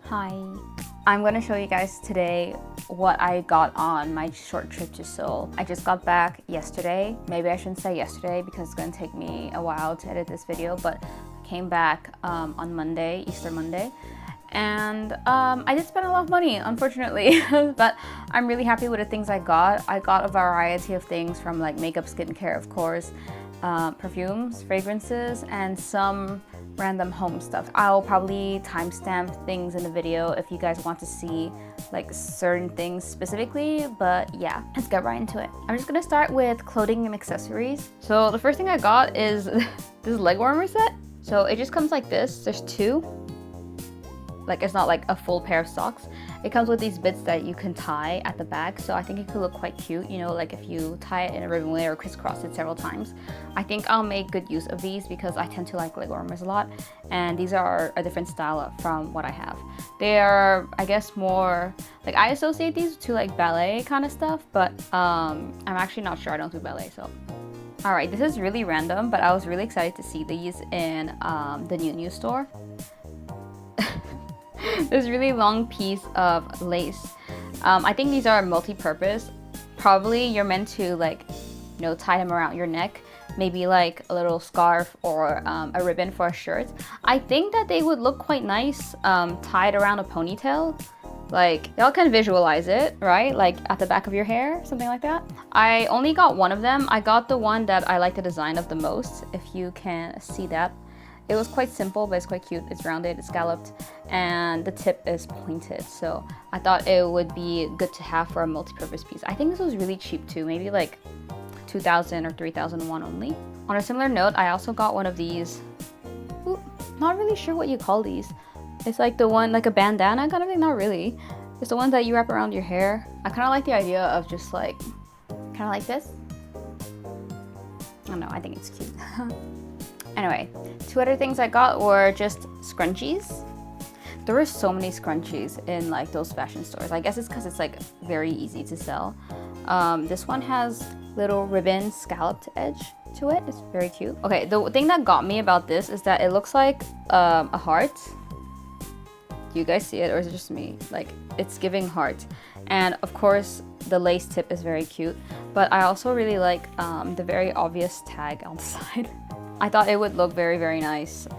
Hi, I'm going to show you guys today what I got on my short trip to Seoul. I just got back yesterday. Maybe I shouldn't say yesterday because it's going to take me a while to edit this video, but I came back on Monday, Easter Monday, and I did spend a lot of money, unfortunately, but I'm really happy with the things I got. I got a variety of things from like makeup, skincare, of course, perfumes, fragrances, and some random home stuff. I'll probably timestamp things in the video if you guys want to see like certain things specifically, but yeah, let's get right into it. I'm just gonna start with clothing and accessories. So the first thing I got is this leg warmer set. So it just comes like this. There's two. Like, it's not like a full pair of socks. It comes with these bits that you can tie at the back, so I think it could look quite cute, you know, like if you tie it in a ribbon way or crisscross it several times. I think I'll make good use of these because I tend to like leg warmers a lot, and these are a different style from what I have. They are, I guess, more like, I associate these to like ballet kind of stuff, but I'm actually not sure. I don't do ballet, so. Alright, this is really random, but I was really excited to see these in the NUMBUZIN store. This really long piece of lace. I think these are multi-purpose. Probably you're meant to, like, you know, tie them around your neck, maybe like a little scarf or a ribbon for a shirt. I think that they would look quite nice tied around a ponytail. Like, y'all can visualize it, right? Like at the back of your hair, something like that. I only got one of them. I got the one that I like the design of the most, if you can see that. It was quite simple, but it's quite cute. It's rounded, it's scalloped, and the tip is pointed. So I thought it would be good to have for a multi-purpose piece. I think this was really cheap too, maybe like 2,000 or 3,001 only. On a similar note, I also got one of these. Ooh, not really sure what you call these. It's like the one, like a bandana kind of thing, not really. It's the one that you wrap around your hair. I kind of like the idea of just like, kind of like this. I don't know, I think it's cute. Anyway, two other things I got were just scrunchies. There were so many scrunchies in like those fashion stores. I guess it's because it's like very easy to sell. This one has little ribbon scalloped edge to it. It's very cute. Okay, the thing that got me about this is that it looks like a heart. Do you guys see it, or is it just me? Like, it's giving heart. And of course, the lace tip is very cute. But I also really like the very obvious tag on the side. I thought it would look very, very nice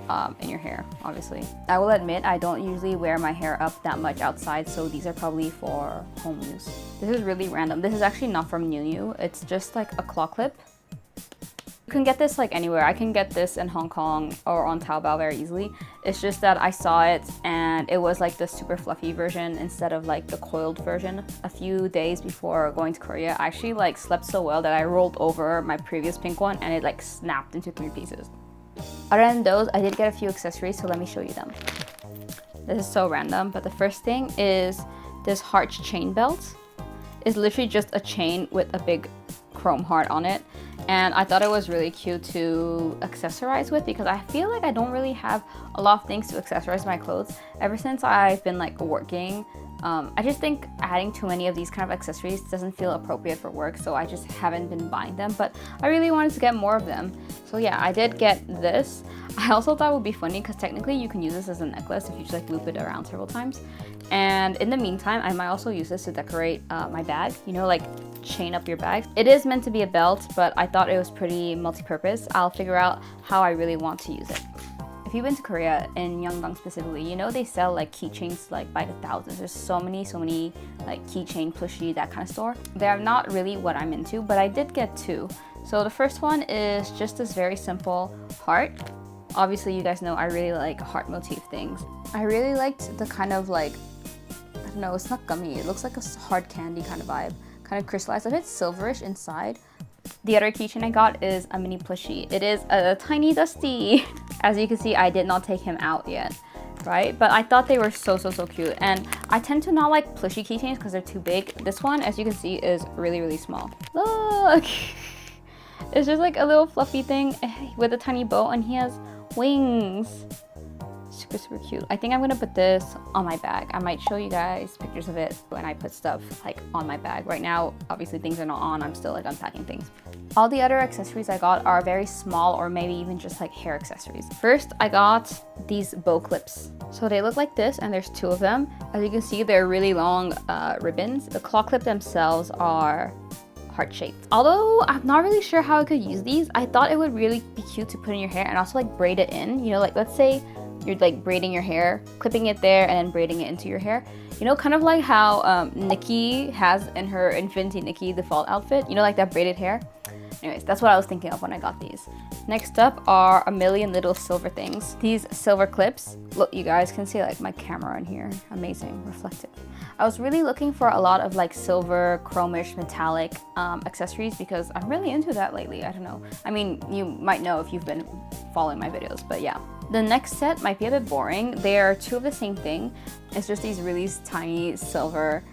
in your hair, obviously. I will admit, I don't usually wear my hair up that much outside, so these are probably for home use. This is really random. This is actually not from NUMBUZIN. It's just like a claw clip. You can get this like anywhere. I can get this in Hong Kong or on Taobao very easily. It's just that I saw it and it was like the super fluffy version instead of like the coiled version. A few days before going to Korea, I actually like slept so well that I rolled over my previous pink one and it like snapped into 3 pieces. Other than those, I did get a few accessories, so let me show you them. This is so random, but the first thing is this heart chain belt. It's literally just a chain with a big chrome heart on it. And I thought it was really cute to accessorize with because I feel like I don't really have a lot of things to accessorize my clothes. Ever since I've been like working, I just think adding too many of these kind of accessories doesn't feel appropriate for work, so I just haven't been buying them, but I really wanted to get more of them. So yeah, I did get this. I also thought it would be funny because technically you can use this as a necklace if you just like loop it around several times. And in the meantime, I might also use this to decorate my bag, you know, like chain up your bag. It is meant to be a belt, but I thought it was pretty multi-purpose. I'll figure out how I really want to use it. If you've been to Korea, in Myeongdong specifically, you know they sell like keychains like by the thousands. There's so many like keychain, plushie, that kind of store. They're not really what I'm into, but I did get 2. So the first one is just this very simple heart. Obviously, you guys know I really like heart motif things. I really liked the kind of like, I don't know, it's not gummy. It looks like a hard candy kind of vibe. Kind of crystallized, a bit silverish inside. The other keychain I got is a mini plushie. It is a tiny Dusty. As you can see, I did not take him out yet, right? But I thought they were so cute. And I tend to not like plushie keychains because they're too big. This one, as you can see, is really small. Look! It's just like a little fluffy thing with a tiny bow, and he has wings. Super, super cute. I think I'm gonna put this on my bag. I might show you guys pictures of it when I put stuff like on my bag. Right now, obviously things are not on. I'm still like unpacking things. All the other accessories I got are very small or maybe even just like hair accessories. First, I got these bow clips. So they look like this and there's 2 of them. As you can see, they're really long ribbons. The claw clip themselves are heart-shaped. Although I'm not really sure how I could use these, I thought it would really be cute to put in your hair and also like braid it in. You know, like let's say you're like braiding your hair, clipping it there and then braiding it into your hair. You know, kind of like how Nikki has in her Infinity Nikki default outfit. You know, like that braided hair. Anyways, that's what I was thinking of when I got these. Next up are a million little silver things. These silver clips. Look, you guys can see like my camera in here. Amazing, reflective. I was really looking for a lot of like silver, chromish, metallic accessories because I'm really into that lately. I don't know. I mean, you might know if you've been following my videos, but yeah. The next set might be a bit boring. They are 2 of the same thing. It's just these really tiny silver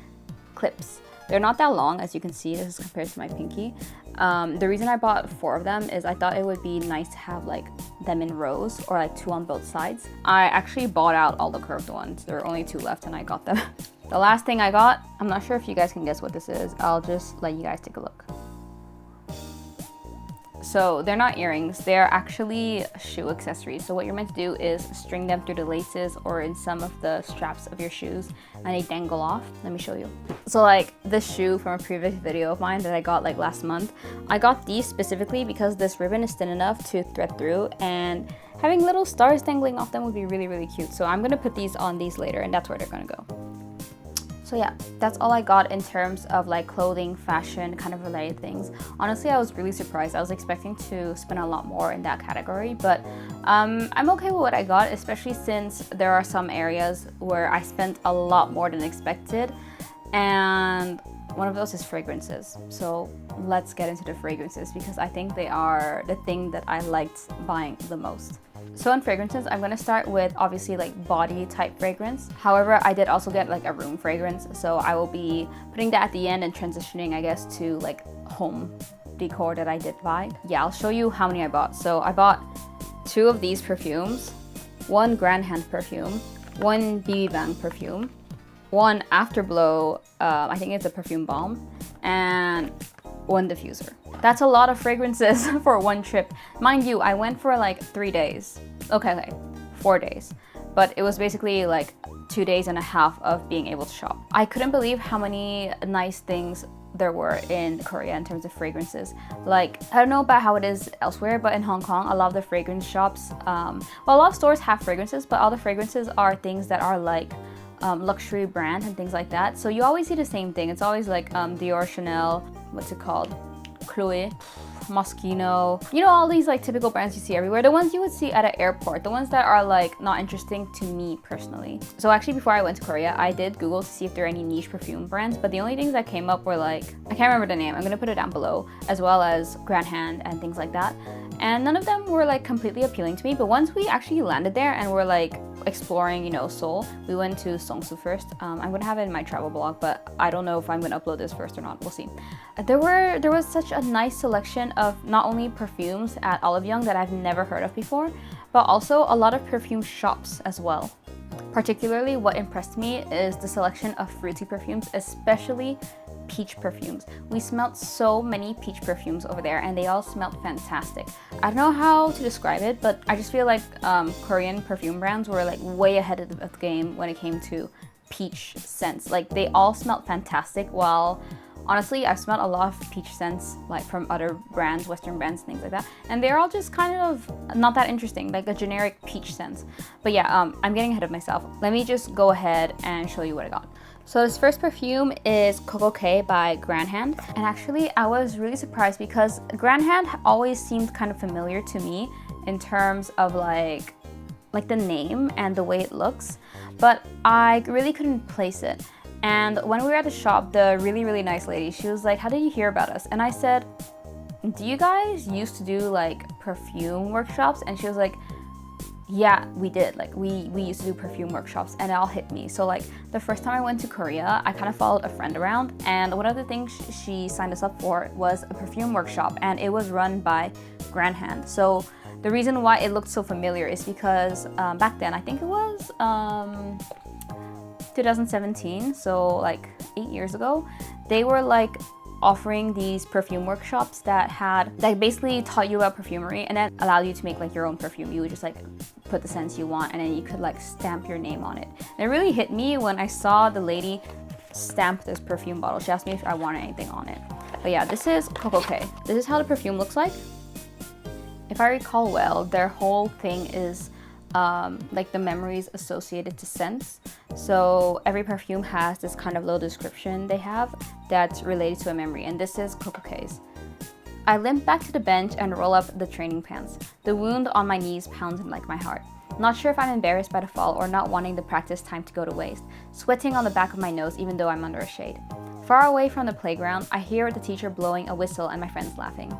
clips. They're not that long, as you can see. This is compared to my pinky. The reason I bought 4 of them is I thought it would be nice to have like them in rows or like 2 on both sides. I actually bought out all the curved ones. There were only 2 left and I got them. The last thing I got, I'm not sure if you guys can guess what this is. I'll just let you guys take a look. So they're not earrings, they're actually shoe accessories. So what you're meant to do is string them through the laces or in some of the straps of your shoes and they dangle off. Let me show you. So like this shoe from a previous video of mine that I got like last month, I got these specifically because this ribbon is thin enough to thread through and having little stars dangling off them would be really, really cute. So I'm gonna put these on these later and that's where they're gonna go. So yeah, that's all I got in terms of like clothing, fashion, kind of related things. Honestly, I was really surprised. I was expecting to spend a lot more in that category, but I'm okay with what I got, especially since there are some areas where I spent a lot more than expected. And one of those is fragrances. So let's get into the fragrances because I think they are the thing that I liked buying the most. So in fragrances, I'm gonna start with obviously like body type fragrance. However, I did also get like a room fragrance. So I will be putting that at the end and transitioning, I guess, to like home decor that I did buy. Yeah, I'll show you how many I bought. So I bought 2 of these perfumes, 1 Grand Hand perfume, 1 BB Bang perfume, 1 Afterglow, I think it's a perfume balm, and 1 diffuser. That's a lot of fragrances for one trip. Mind you, I went for like 3 days. Okay, 4 days. But it was basically like 2.5 days of being able to shop. I couldn't believe how many nice things there were in Korea in terms of fragrances. Like, I don't know about how it is elsewhere, but in Hong Kong, a lot of the fragrance shops, well, a lot of stores have fragrances, but all the fragrances are things that are like luxury brand and things like that. So you always see the same thing. It's always like Dior, Chanel, what's it called? Chloe, Moschino, you know, all these like typical brands you see everywhere, the ones you would see at an airport, the ones that are like not interesting to me personally. So actually before I went to Korea, I did Google to see if there are any niche perfume brands, but the only things that came up were like, I can't remember the name, I'm gonna put it down below, as well as Grand Hand and things like that. And none of them were like completely appealing to me, but once we actually landed there and were like exploring, you know, Seoul, we went to Seongsu first. I'm gonna have it in my travel blog, but I don't know if I'm gonna upload this first or not, we'll see. There was such a nice selection of not only perfumes at Olive Young that I've never heard of before, but also a lot of perfume shops as well. Particularly what impressed me is the selection of fruity perfumes, especially peach perfumes. We smelled so many peach perfumes over there and they all smelled fantastic. I don't know how to describe it, but I just feel like Korean perfume brands were like way ahead of the game when it came to peach scents. Like they all smelled fantastic, while honestly I've smelled a lot of peach scents like from other brands, Western brands, things like that, and they're all just kind of not that interesting, like a generic peach scent. But yeah, I'm getting ahead of myself. Let me just go ahead and show you what I got. So this first perfume is Coco K by Grand Hand, and actually I was really surprised because Grand Hand always seemed kind of familiar to me in terms of like the name and the way it looks, but I really couldn't place it. And when we were at the shop, the really nice lady, she was like, how did you hear about us? And I said, do you guys used to do like perfume workshops? And she was like, yeah, we did. Like we used to do perfume workshops, and it all hit me. So like the first time I went to Korea, I kind of followed a friend around, and one of the things she signed us up for was a perfume workshop, and it was run by Grand Hand. So The reason why it looked so familiar is because back then, I think it was 2017, so like 8 years ago, they were like offering these perfume workshops that basically taught you about perfumery and then allowed you to make like your own perfume. You would just like put the scents you want and then you could like stamp your name on it. And it really hit me when I saw the lady stamp this perfume bottle. She asked me if I wanted anything on it. But yeah, this is Coco K. This is how the perfume looks like. If I recall well, their whole thing is like the memories associated to scents. So every perfume has this kind of little description they have that's related to a memory, and this is Coco K's. I limp back to the bench and roll up the training pants. The wound on my knees pounding like my heart. Not sure if I'm embarrassed by the fall or not wanting the practice time to go to waste. Sweating on the back of my nose even though I'm under a shade. Far away from the playground, I hear the teacher blowing a whistle and my friends laughing.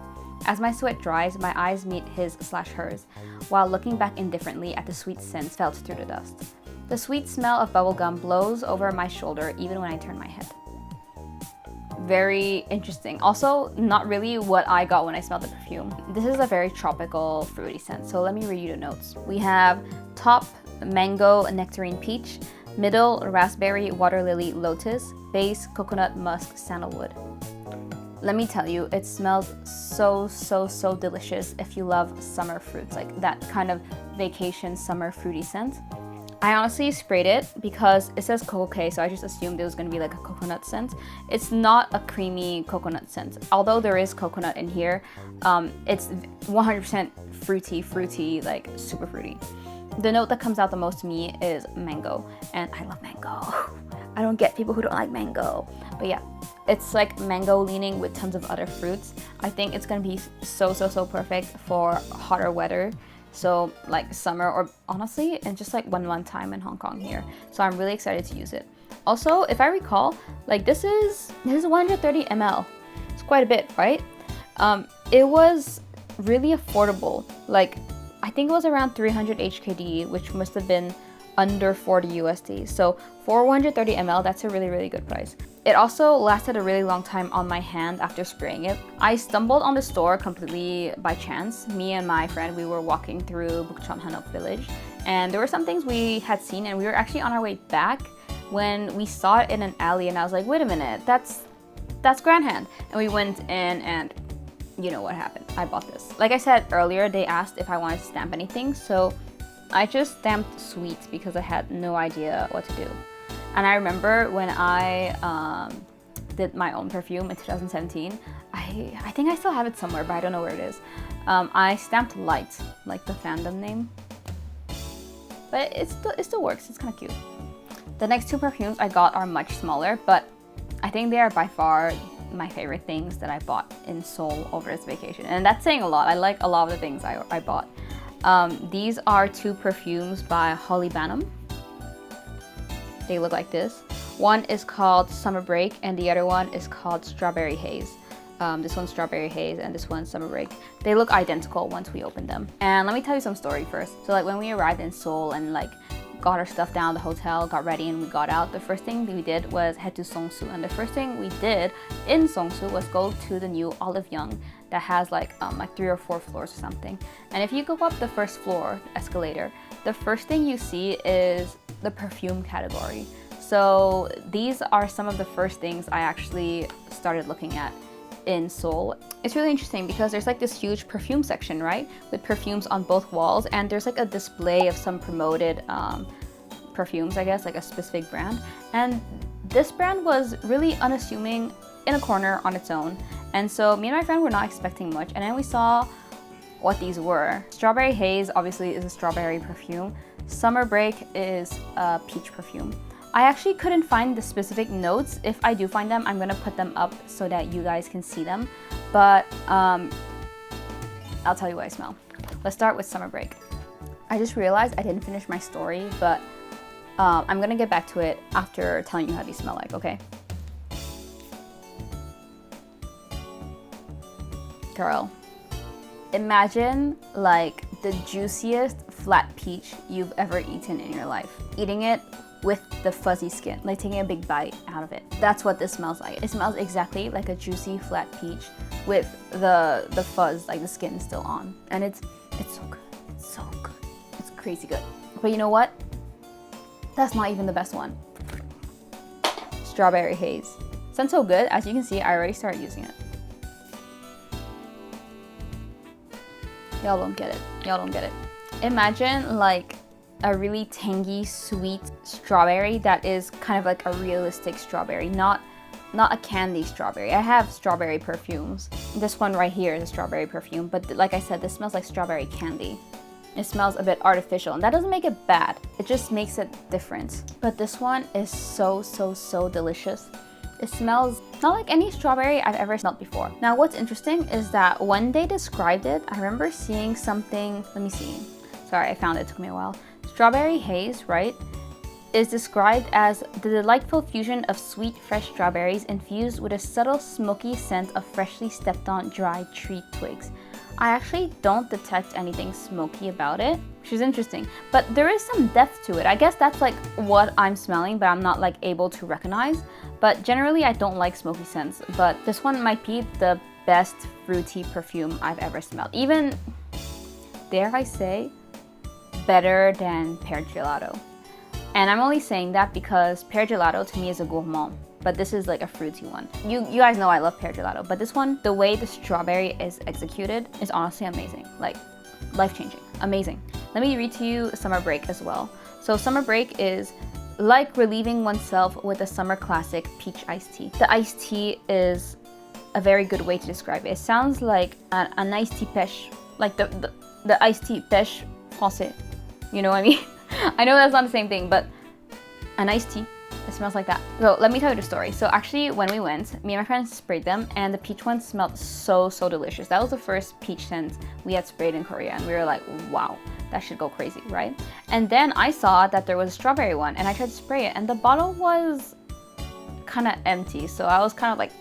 As my sweat dries, my eyes meet his/hers, while looking back indifferently at the sweet scents felt through the dust. The sweet smell of bubblegum blows over my shoulder even when I turn my head. Very interesting. Also, not really what I got when I smelled the perfume. This is a very tropical, fruity scent, so let me read you the notes. We have top, mango, nectarine, peach, middle, raspberry, water lily, lotus, base, coconut, musk, sandalwood. Let me tell you, it smells so delicious if you love summer fruits, like that kind of vacation summer fruity scent. I honestly sprayed it because it says Coco K, so I just assumed it was going to be like a coconut scent. It's not a creamy coconut scent. Although there is coconut in here, it's 100% fruity, like super fruity. The note that comes out the most to me is mango, and I love mango. I don't get people who don't like mango. But yeah, it's like mango leaning with tons of other fruits. I think it's gonna be so perfect for hotter weather. So like summer, or honestly, and just like one time in Hong Kong here. So I'm really excited to use it. Also, if I recall, like this is 130 ml. It's quite a bit, right? It was really affordable. Like I think it was around 300 HKD, which must have been under 40 USD. So for 130 ml, that's a really good price. It also lasted a really long time on my hand after spraying it. I stumbled on the store completely by chance. Me and my friend, we were walking through Bukchon Hanok village, and there were some things we had seen, and we were actually on our way back when we saw it in an alley, and I was like, wait a minute, that's Grand Hand. And we went in, and you know what happened. I bought this. Like I said earlier, they asked if I wanted to stamp anything, so I just stamped sweets because I had no idea what to do. And I remember when I did my own perfume in 2017, I think I still have it somewhere, but I don't know where it is. I stamped light, like the fandom name. But it still works, it's kind of cute. The next two perfumes I got are much smaller, but I think they are by far my favorite things that I bought in Seoul over this vacation. And that's saying a lot. I like a lot of the things I bought. These are two perfumes by holibanum. They look like this. One is called Summer Break and the other one is called Strawberry Haze. This one's Strawberry Haze and this one's Summer Break. They look identical once we open them. And let me tell you some story first. So like when we arrived in Seoul and like got our stuff down at the hotel, got ready, and we got out, the first thing we did was head to Seongsu. And the first thing we did in Seongsu was go to the new Olive Young that has like 3 or 4 floors or something. And if you go up the first floor escalator, the first thing you see is the perfume category. So these are some of the first things I actually started looking at in Seoul. It's really interesting because there's like this huge perfume section, right? With perfumes on both walls, and there's like a display of some promoted perfumes, I guess, like a specific brand. And this brand was really unassuming in a corner on its own. And so me and my friend were not expecting much. And then we saw what these were. Strawberry Haze obviously is a strawberry perfume. Summer Break is a peach perfume. I actually couldn't find the specific notes. If I do find them, I'm gonna put them up so that you guys can see them. But I'll tell you what I smell. Let's start with Summer Break. I just realized I didn't finish my story, but I'm gonna get back to it after telling you how these smell like, okay? Girl, imagine like the juiciest flat peach you've ever eaten in your life. Eating it with the fuzzy skin, like taking a big bite out of it. That's what this smells like. It smells exactly like a juicy flat peach with the fuzz, like the skin still on. And it's It's so good. It's so good. It's crazy good. But you know what? That's not even the best one. Strawberry haze. Smells so good. As you can see, I already started using it. Y'all don't get it. Y'all don't get it. Imagine like a really tangy, sweet strawberry that is kind of like a realistic strawberry, not a candy strawberry. I have strawberry perfumes. This one right here is a strawberry perfume, but like I said, this smells like strawberry candy. It smells a bit artificial, and that doesn't make it bad. It just makes it different. But this one is so delicious. It smells not like any strawberry I've ever smelled before. Now, what's interesting is that when they described it, I remember seeing something, let me see. Sorry, I found it, took me a while. Strawberry haze, right, is described as the delightful fusion of sweet, fresh strawberries infused with a subtle smoky scent of freshly stepped on dried tree twigs. I actually don't detect anything smoky about it, which is interesting, but there is some depth to it. I guess that's like what I'm smelling, but I'm not like able to recognize. But generally I don't like smoky scents, but this one might be the best fruity perfume I've ever smelled. Even, dare I say, better than pear gelato. And I'm only saying that because pear gelato to me is a gourmand, but this is like a fruity one. You guys know I love pear gelato, but this one, the way the strawberry is executed is honestly amazing. Like, life-changing, amazing. Let me read to you Summer Break as well. So Summer Break is like relieving oneself with a summer classic peach iced tea. The iced tea is a very good way to describe it. It sounds like an iced tea pêche, like the iced tea pêche français. You know what I mean? I know that's not the same thing, but an iced tea, it smells like that. So let me tell you the story. So actually when we went, me and my friends sprayed them, and the peach one smelled so delicious. That was the first peach scent we had sprayed in Korea, and we were like, wow, that should go crazy, right? And then I saw that there was a strawberry one, and I tried to spray it, and the bottle was kind of empty. So I was kind of like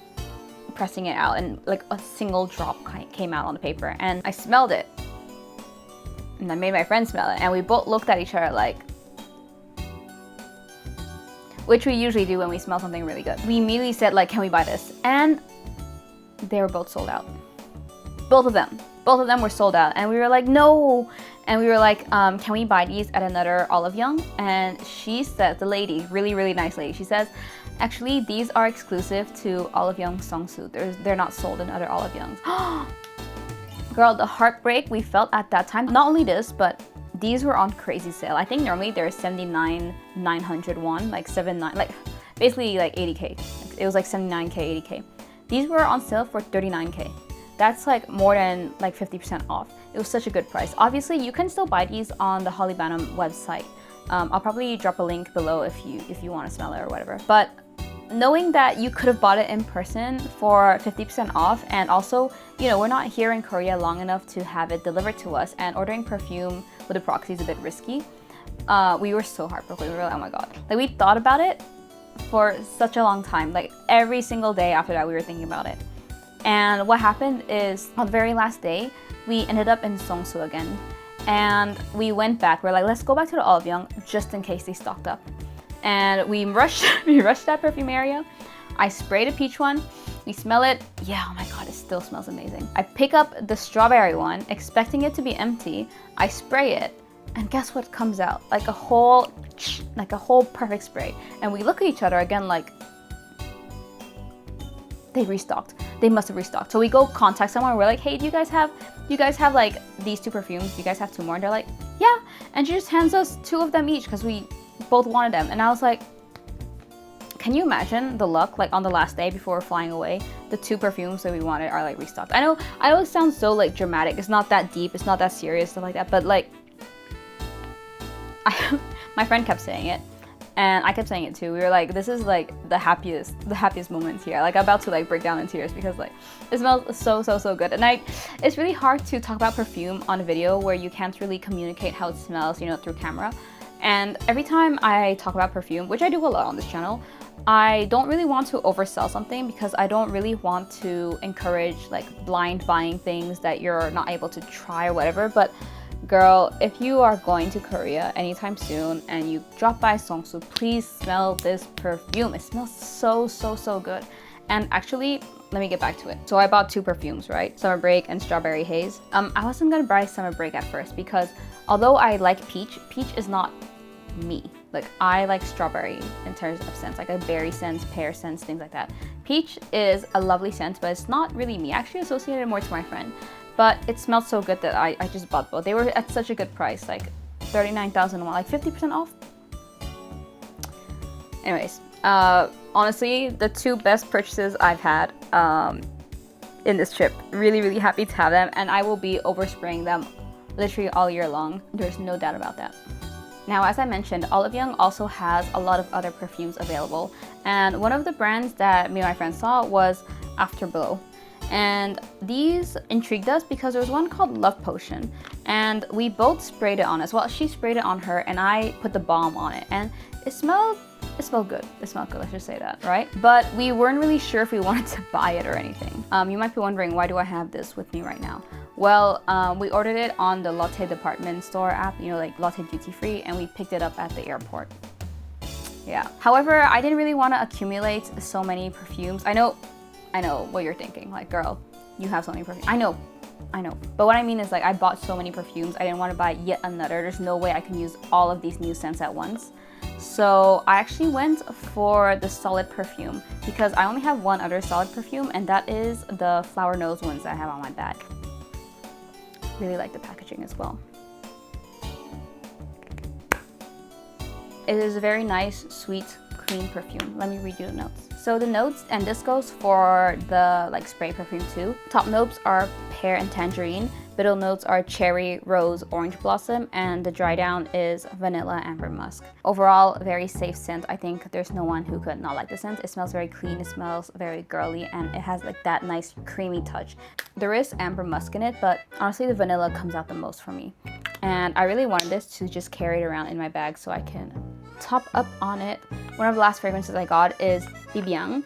pressing it out, and like a single drop came out on the paper, and I smelled it. And I made my friend smell it, and we both looked at each other like, which we usually do when we smell something really good. We immediately said like, can we buy this? And they were both sold out. Both of them were sold out, and we were like, no. And we were like, can we buy these at another Olive Young? And she said, the lady, really nice lady, she says, actually these are exclusive to Olive Young Songsu. They're not sold in other Olive Youngs. Girl, the heartbreak we felt at that time. Not only this, but these were on crazy sale. I think normally they're 79,900 won, like 79, like basically like 80k. It was like 79k, 80k. These were on sale for 39k. That's like more than like 50% off. It was such a good price. Obviously, you can still buy these on the holibanum website. I'll probably drop a link below if you want to smell it or whatever. But knowing that you could have bought it in person for 50% off, and also, you know, we're not here in Korea long enough to have it delivered to us, and ordering perfume with a proxy is a bit risky. We were so heartbroken. We were like, oh my god. Like, we thought about it for such a long time. Like, every single day after that, we were thinking about it. And what happened is, on the very last day, we ended up in Songsu again. And we went back. We're like, let's go back to the Olive Young just in case they stocked up. And we rushed that perfume area. I sprayed a peach one. We smell it. Yeah, oh my god, it still smells amazing. I pick up the strawberry one, expecting it to be empty. I spray it, and guess what comes out? Like a whole perfect spray. And we look at each other again like, they restocked. They must have restocked. So we go contact someone. We're like, hey, do you guys have like these two perfumes? Do you guys have two more? And they're like, yeah. And she just hands us two of them each because we both wanted them. And I was like, can you imagine the luck, like on the last day before we're flying away, the two perfumes that we wanted are like restocked. I know it sounds so like dramatic. It's not that deep. It's not that serious, stuff like that. But like, my friend kept saying it, and I kept saying it too. We were like, this is like the happiest moments here. Like, I'm about to like break down in tears because like it smells so good. And it's really hard to talk about perfume on a video where you can't really communicate how it smells, you know, through camera. And every time I talk about perfume, which I do a lot on this channel, I don't really want to oversell something because I don't really want to encourage like blind buying things that you're not able to try or whatever. But girl, if you are going to Korea anytime soon and you drop by Songsu, please smell this perfume. It smells so good. And actually, let me get back to it. So I bought 2 perfumes, right? Summer Break and Strawberry Haze. I wasn't gonna buy Summer Break at first because although I like peach is not me. Like, I like strawberry in terms of scents, like a berry scents, pear scents, things like that. Peach is a lovely scent, but it's not really me. I actually associated it more to my friend, but it smelled so good that I just bought both. They were at such a good price, like 39,000 won, like 50% off. Anyways, honestly, the 2 best purchases I've had in this trip. Really, really happy to have them, and I will be overspraying them literally all year long. There's no doubt about that. Now, as I mentioned, Olive Young also has a lot of other perfumes available, and one of the brands that me and my friend saw was Afterglow. And these intrigued us because there was one called Love Potion, and we both sprayed it on us. Well, she sprayed it on her and I put the balm on it, and it smelled good. It smelled good, let's just say that, right? But we weren't really sure if we wanted to buy it or anything. You might be wondering, why do I have this with me right now? Well, we ordered it on the Lotte department store app, you know, like Lotte Duty Free, and we picked it up at the airport. Yeah. However, I didn't really want to accumulate so many perfumes. I know what you're thinking, like, girl, you have so many perfumes. I know. But what I mean is, like, I bought so many perfumes, I didn't want to buy yet another. There's no way I can use all of these new scents at once. So I actually went for the solid perfume because I only have one other solid perfume, and that is the flower nose ones that I have on my bag. Really like the packaging as well. It is a very nice, sweet, clean perfume. Let me read you the notes. So the notes, and this goes for the like spray perfume too. Top notes are pear and tangerine. Middle notes are cherry, rose, orange blossom, and the dry down is vanilla, amber musk. Overall, very safe scent. I think there's no one who could not like the scent. It smells very clean, it smells very girly, and it has like that nice creamy touch. There is amber musk in it, but honestly the vanilla comes out the most for me. And I really wanted this to just carry it around in my bag so I can top up on it. One of the last fragrances I got is BANILA,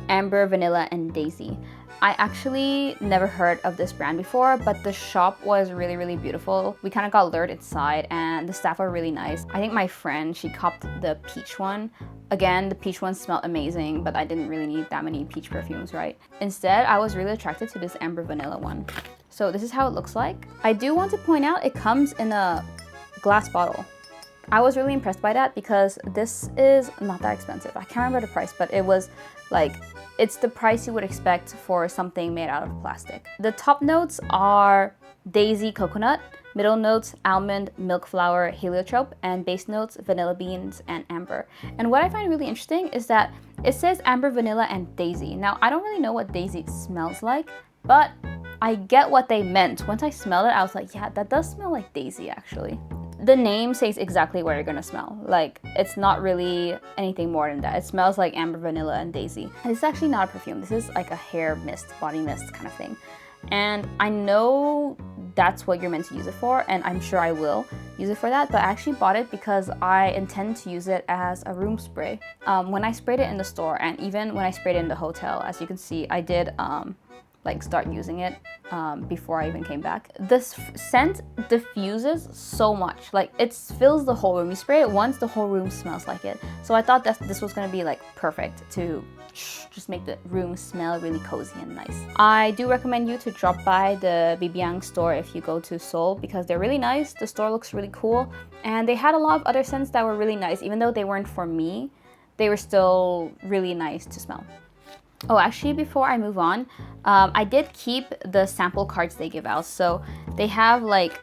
Amber, Vanilla, and Daisy. I actually never heard of this brand before, but the shop was really, really beautiful. We kind of got lured inside and the staff were really nice. I think my friend, she copped the peach one. Again, the peach one smelled amazing, but I didn't really need that many peach perfumes, right? Instead, I was really attracted to this Amber Vanilla one. So this is how it looks like. I do want to point out it comes in a glass bottle. I was really impressed by that because this is not that expensive. I can't remember the price, but it was like, it's the price you would expect for something made out of plastic. The top notes are daisy, coconut, middle notes almond, milk flower, heliotrope, and base notes vanilla beans and amber. And what I find really interesting is that it says amber, vanilla, and daisy. Now, I don't really know what daisy smells like, but I get what they meant. Once I smelled it, I was like, yeah, that does smell like daisy actually. The name says exactly what you're gonna smell. Like, it's not really anything more than that. It smells like amber, vanilla, and daisy. And it's actually not a perfume. This is like a hair mist, body mist kind of thing. And I know that's what you're meant to use it for, and I'm sure I will use it for that, but I actually bought it because I intend to use it as a room spray. When I sprayed it in the store, and even when I sprayed it in the hotel, as you can see, I did like start using it before I even came back. This scent diffuses so much. Like, it fills the whole room. You spray it once, the whole room smells like it. So I thought that this was gonna be like perfect to just make the room smell really cozy and nice. I do recommend you to drop by the BANILA store if you go to Seoul because they're really nice. The store looks really cool, and they had a lot of other scents that were really nice. Even though they weren't for me, they were still really nice to smell. Oh, actually, before I move on, I did keep the sample cards they give out. So they have like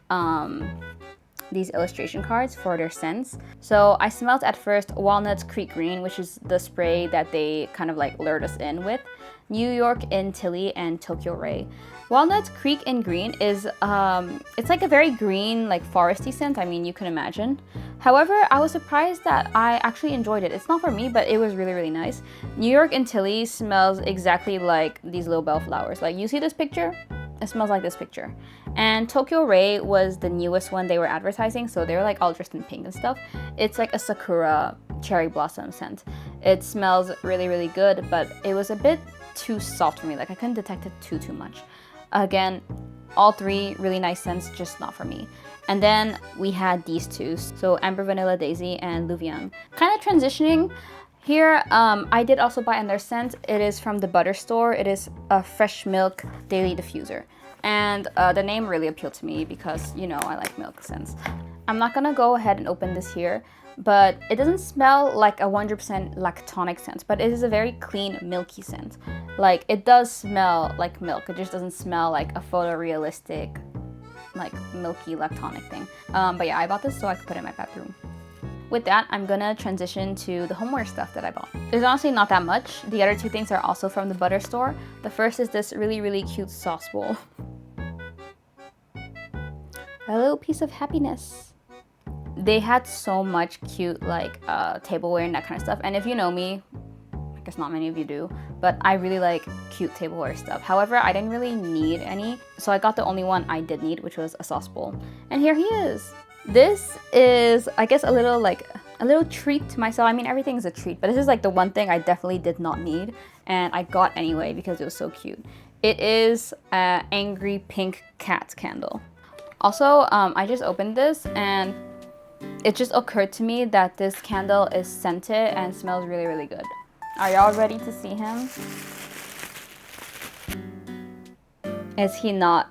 these illustration cards for their scents. So I smelled at first Walnuts Creek Green, which is the spray that they kind of like lured us in with, New York in Tilly, and Tokyo Ray. Walnuts Creek in Green is, it's like a very green, like foresty scent. I mean, you can imagine. However, I was surprised that I actually enjoyed it. It's not for me, but it was really, really nice. New York in Tilly smells exactly like these little bellflowers. Like, you see this picture? It smells like this picture. And Tokyo Ray was the newest one they were advertising, so they were like all dressed in pink and stuff. It's like a sakura cherry blossom scent. It smells really, really good, but it was a bit too soft for me. Like, I couldn't detect it too much. Again, all three really nice scents, just not for me. And then we had these two, so Amber Vanilla Daisy and Louvian. Kind of transitioning, Here, I did also buy another scent. It is from the Butter Store. It is a Fresh Milk Daily Diffuser. And the name really appealed to me because, you know, I like milk scents. I'm not gonna go ahead and open this here, but it doesn't smell like a 100% lactonic scent, but it is a very clean, milky scent. Like, it does smell like milk. It just doesn't smell like a photorealistic, like, milky lactonic thing. But yeah, I bought this so I could put it in my bathroom. With that, I'm gonna transition to the homeware stuff that I bought. There's honestly not that much. The other two things are also from the Butter Store. The first is this really, really cute sauce bowl. A little piece of happiness. They had so much cute, like, tableware and that kind of stuff. And if you know me, I guess not many of you do, but I really like cute tableware stuff. However, I didn't really need any, so I got the only one I did need, which was a sauce bowl. And here he is. This is, I guess, a little treat to myself. I mean, everything is a treat, but this is like the one thing I definitely did not need, and I got anyway because it was so cute. It is an angry pink cat candle. Also, I just opened this and it just occurred to me that this candle is scented and smells really, really good. Are y'all ready to see him? Is he not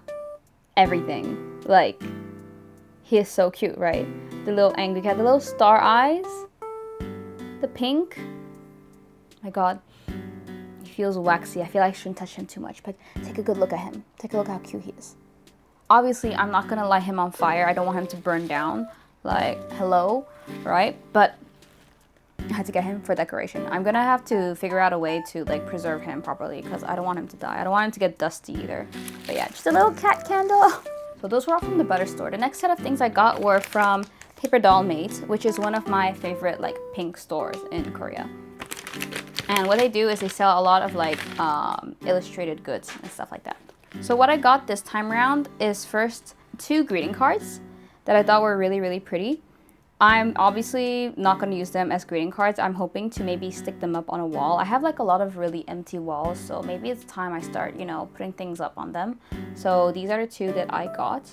everything? Like, he is so cute, right? The little angry cat, the little star eyes, the pink. My God, he feels waxy. I feel like I shouldn't touch him too much, but take a good look at him. Take a look how cute he is. Obviously, I'm not gonna light him on fire. I don't want him to burn down. Like, hello, right? But I had to get him for decoration. I'm gonna have to figure out a way to like preserve him properly because I don't want him to die. I don't want him to get dusty either. But yeah, just a little cat candle. So those were all from the Butter Store. The next set of things I got were from Paper Doll Mate, which is one of my favorite like pink stores in Korea. And what they do is they sell a lot of like illustrated goods and stuff like that. So what I got this time around is first 2 greeting cards that I thought were really, really pretty. I'm obviously not going to use them as greeting cards. I'm hoping to maybe stick them up on a wall. I have like a lot of really empty walls, so maybe it's time I start, you know, putting things up on them. So these are the 2 that I got.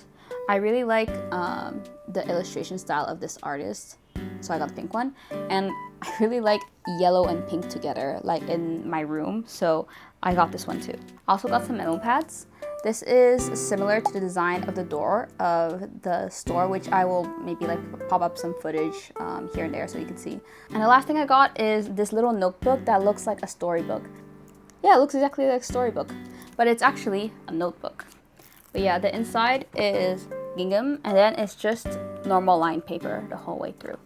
I really like the illustration style of this artist, so I got the pink one. And I really like yellow and pink together, like in my room, so I got this one too. I also got some memo pads. This is similar to the design of the door of the store, which I will maybe like pop up some footage here and there so you can see. And the last thing I got is this little notebook that looks like a storybook. Yeah, it looks exactly like a storybook, but it's actually a notebook. But yeah, the inside is gingham, and then it's just normal lined paper the whole way through.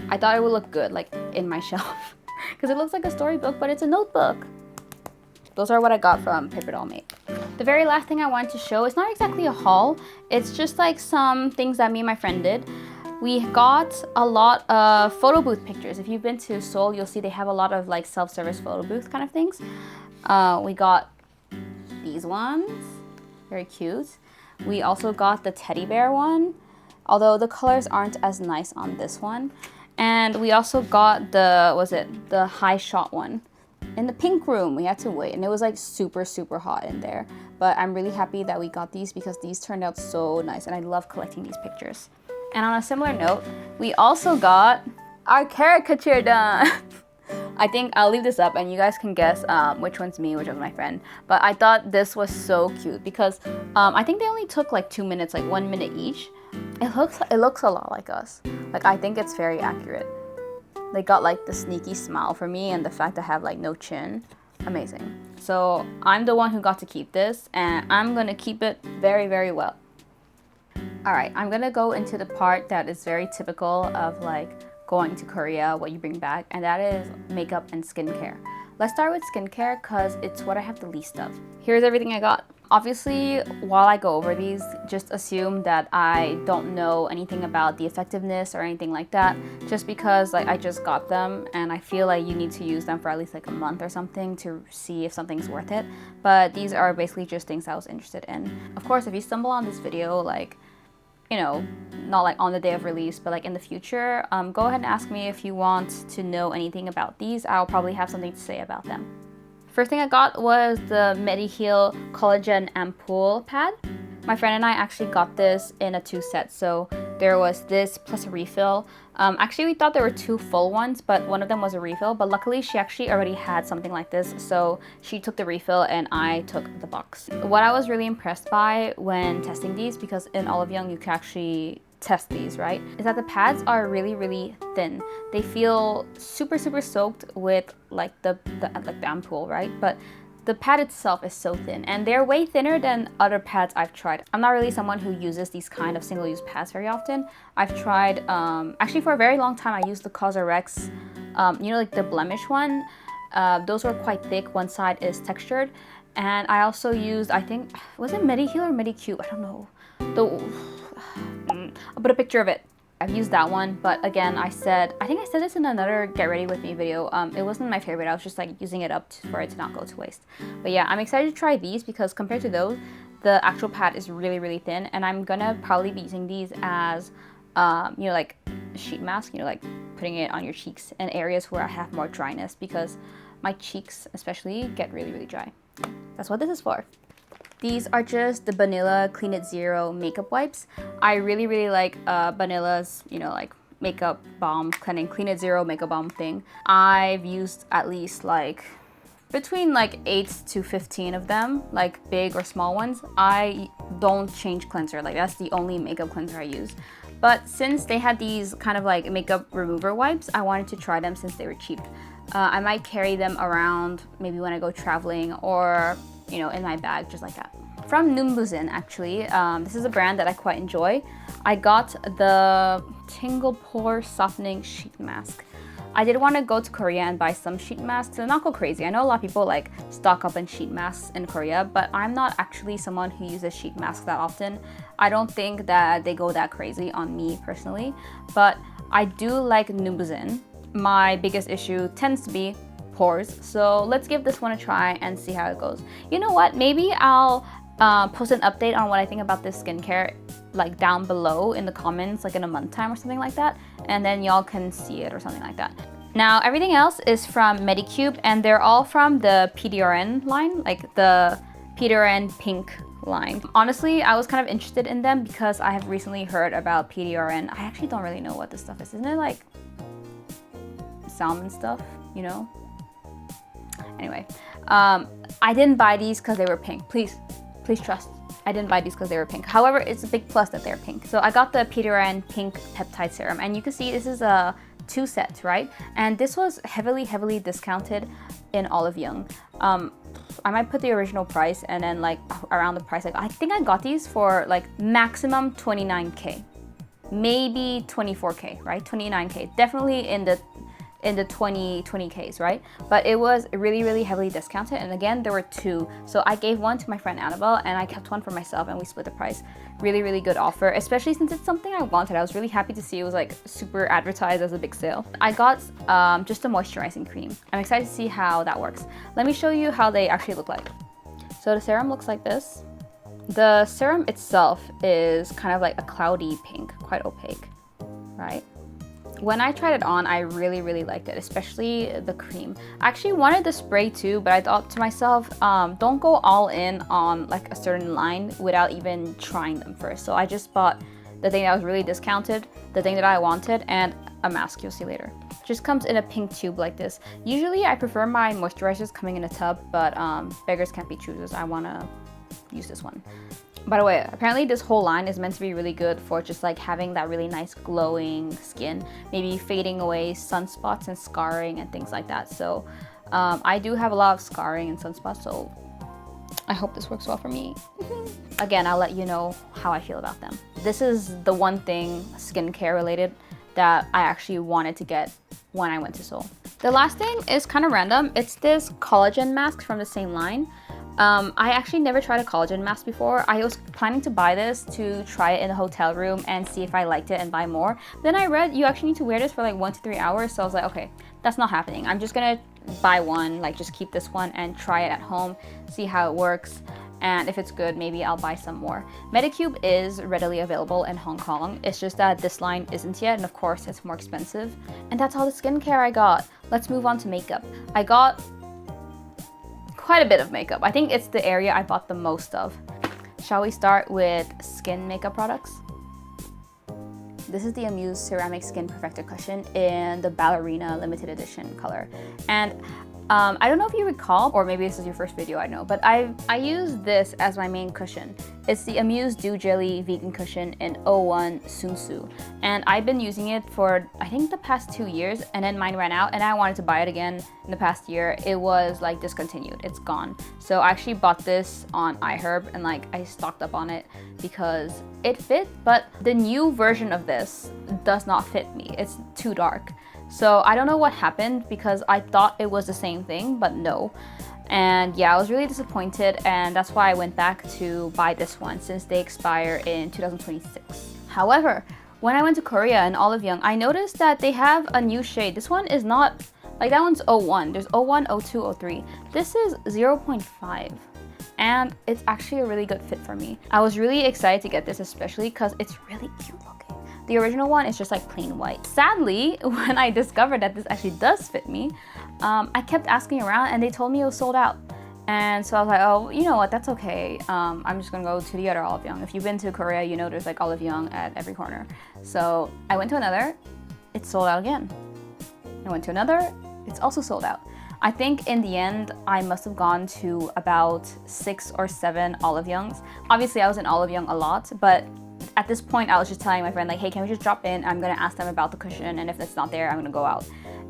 I thought it would look good like in my shelf because it looks like a storybook, but it's a notebook. Those are what I got from Paper Doll Mate. The very last thing I wanted to show is not exactly a haul. It's just like some things that me and my friend did. We got a lot of photo booth pictures. If you've been to Seoul, you'll see they have a lot of like self-service photo booth kind of things. We got these ones, very cute. We also got the teddy bear one, although the colors aren't as nice on this one. And we also got the high shot one. In the pink room, we had to wait, and it was like super, super hot in there. But I'm really happy that we got these because these turned out so nice, and I love collecting these pictures. And on a similar note, we also got our caricature done. I think I'll leave this up and you guys can guess which one's me, which one's my friend. But I thought this was so cute because I think they only took like 2 minutes, like 1 minute each. It looks a lot like us. Like, I think it's very accurate. They got like the sneaky smile for me and the fact I have like no chin. Amazing. So I'm the one who got to keep this, and I'm gonna keep it very, very well. Alright, I'm gonna go into the part that is very typical of like going to Korea, what you bring back, and that is makeup and skincare. Let's start with skincare because it's what I have the least of. Here's everything I got. Obviously, while I go over these, just assume that I don't know anything about the effectiveness or anything like that, just because like I just got them and I feel like you need to use them for at least like a month or something to see if something's worth it. But these are basically just things I was interested in. Of course, if you stumble on this video, like, you know, not like on the day of release, but like in the future, go ahead and ask me if you want to know anything about these. I'll probably have something to say about them. First thing I got was the MEDIHEAL Collagen Ampoule Pad. My friend and I actually got this in a 2 set, so there was this plus a refill. Actually, we thought there were 2 full ones, but one of them was a refill. But luckily, she actually already had something like this, so she took the refill and I took the box. What I was really impressed by when testing these, because in Olive Young you can actually test these, right, is that the pads are really thin. They feel super soaked with like the ampoule, right? But the pad itself is so thin, and they're way thinner than other pads I've tried. I'm not really someone who uses these kind of single-use pads very often. I've tried, actually for a very long time, I used the CosRX, you know, like the blemish one. Those were quite thick, one side is textured. And I also used, I think, was it MEDIHEAL or MEDICUBE? I don't know. I'll put a picture of it. I've used that one, but again, I think I said this in another Get Ready With Me video. It wasn't my favorite. I was just like using it up for it to not go to waste. But yeah, I'm excited to try these because compared to those, the actual pad is really thin, and I'm gonna probably be using these as, you know, like sheet mask, you know, like putting it on your cheeks in areas where I have more dryness, because my cheeks especially get really dry. That's what this is for. These are just the Banila Clean It Zero makeup wipes. I really like Banila's, you know, like makeup balm, Clean It Zero makeup balm thing. I've used at least like between like 8 to 15 of them, like big or small ones. I don't change cleanser, like that's the only makeup cleanser I use. But since they had these kind of like makeup remover wipes, I wanted to try them since they were cheap. I might carry them around maybe when I go traveling, or you know, in my bag, just like that. From NUMBUZIN, actually. This is a brand that I quite enjoy. I got the Tingle Pore Softening Sheet Mask. I did want to go to Korea and buy some sheet masks and not go crazy. I know a lot of people like stock up on sheet masks in Korea, but I'm not actually someone who uses sheet masks that often. I don't think that they go that crazy on me personally, but I do like NUMBUZIN. My biggest issue tends to be pores, so let's give this one a try and see how it goes. You know what, maybe I'll post an update on what I think about this skincare like down below in the comments, like in a month time or something like that, and then y'all can see it or something like that. Now everything else is from MEDICUBE, and they're all from the pdrn line, like the pdrn pink line. Honestly, I was kind of interested in them because I have recently heard about pdrn. I actually don't really know what this stuff is. Isn't it like salmon stuff, you know? Anyway, I didn't buy these because they were pink. Please trust. I didn't buy these because they were pink. However, it's a big plus that they're pink. So I got the pdrn pink peptide serum, and you can see this is a 2 set, right? And this was heavily discounted in Olive Young. I might put the original price and then like around the price. Like I think I got these for like maximum 29K, maybe 24K, right? 29K, definitely in the 20Ks, right? But it was really heavily discounted, and again there were 2, so I gave one to my friend Annabelle and I kept one for myself, and we split the price. Really good offer, especially since it's something I wanted. I was really happy to see it was like super advertised as a big sale. I got just a moisturizing cream. I'm excited to see how that works. Let me show you how they actually look like. So the serum looks like this. The serum itself is kind of like a cloudy pink, quite opaque, right? When I tried it on, I really liked it, especially the cream. I actually wanted the spray too, but I thought to myself, don't go all in on like a certain line without even trying them first. So I just bought the thing that was really discounted, the thing that I wanted, and a mask you'll see later. Just comes in a pink tube like this. Usually I prefer my moisturizers coming in a tub, but beggars can't be choosers. I wanna use this one. By the way, apparently this whole line is meant to be really good for just like having that really nice glowing skin, maybe fading away sunspots and scarring and things like that. So I do have a lot of scarring and sunspots, so I hope this works well for me. Again, I'll let you know how I feel about them. This is the one thing skincare related that I actually wanted to get when I went to Seoul. The last thing is kind of random. It's this collagen mask from the same line. I actually never tried a collagen mask before. I was planning to buy this to try it in a hotel room and see if I liked it and buy more. Then I read you actually need to wear this for like 1 to 3 hours, so I was like, okay, that's not happening. I'm just gonna buy one, like just keep this one and try it at home, see how it works, and if it's good, maybe I'll buy some more. MEDICUBE is readily available in Hong Kong. It's just that this line isn't yet, and of course it's more expensive. And that's all the skincare I got. Let's move on to makeup. I got quite a bit of makeup. I think it's the area I bought the most of. Shall we start with skin makeup products? This is the AMUSE Ceramic Skin Perfector Cushion in the Ballerina limited edition color. And I don't know if you recall, or maybe this is your first video, I know, but I use this as my main cushion. It's the AMUSE Dew Jelly Vegan Cushion in 01 Sunsu. And I've been using it for, I think, the past 2 years, and then mine ran out, and I wanted to buy it again in the past year. It was like discontinued, it's gone. So I actually bought this on iHerb, and like I stocked up on it because it fit, but the new version of this does not fit me. It's too dark. So I don't know what happened because I thought it was the same thing, but no. And yeah, I was really disappointed, and that's why I went back to buy this one since they expire in 2026. However, when I went to Korea and Olive Young, I noticed that they have a new shade. This one is not, like that one's 01. There's 01, 02, 03. This is 0.5. And it's actually a really good fit for me. I was really excited to get this, especially because it's really cute looking. The original one is just like plain white. Sadly, when I discovered that this actually does fit me, I kept asking around and they told me it was sold out. And so I was like, oh, you know what, that's okay. I'm just gonna go to the other Olive Young. If you've been to Korea, you know there's like Olive Young at every corner. So I went to another, it's sold out again. I went to another, it's also sold out. I think in the end, I must have gone to about 6 or 7 Olive Youngs. Obviously, I was in Olive Young a lot, but at this point, I was just telling my friend, like, hey, can we just drop in? I'm gonna ask them about the cushion, and if it's not there, I'm gonna go out.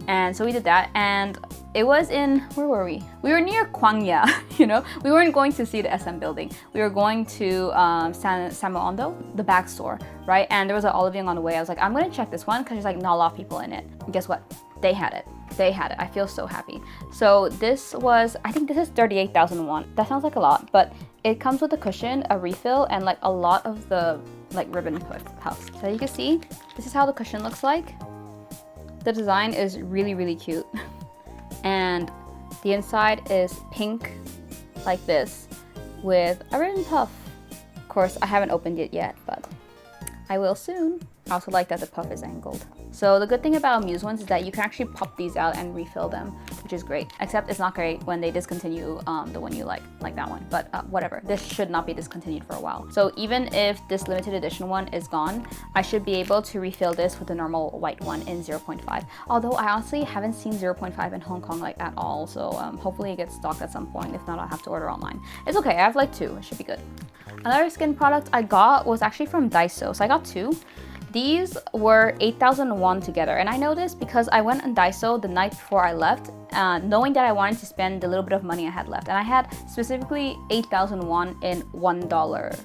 And so we did that, and it was in, where were we? We were near Gwangya, you know? We weren't going to see the SM building. We were going to Samoando, the bag store, right? And there was an Olive Young on the way. I was like, I'm gonna check this one, because there's like not a lot of people in it. And guess what? They had it. They had it. I feel so happy. So this was, I think this is 38,000 won. That sounds like a lot, but it comes with a cushion, a refill, and like a lot of the like ribbon puffs. So you can see, this is how the cushion looks like. The design is really, really cute. And the inside is pink, like this, with a ribbon puff. Of course, I haven't opened it yet, but I will soon. I also like that the puff is angled. So the good thing about AMUSE ones is that you can actually pop these out and refill them, which is great. Except it's not great when they discontinue the one you like that one. But whatever, this should not be discontinued for a while. So even if this limited edition one is gone, I should be able to refill this with the normal white one in 0.5. Although I honestly haven't seen 0.5 in Hong Kong like at all. So hopefully it gets stocked at some point. If not, I'll have to order online. It's okay, I have like 2, it should be good. Another skin product I got was actually from Daiso. So I got 2. These were 8,000 won together, and I know this because I went on Daiso the night before I left, knowing that I wanted to spend the little bit of money I had left, and I had specifically 8,000 won in $1.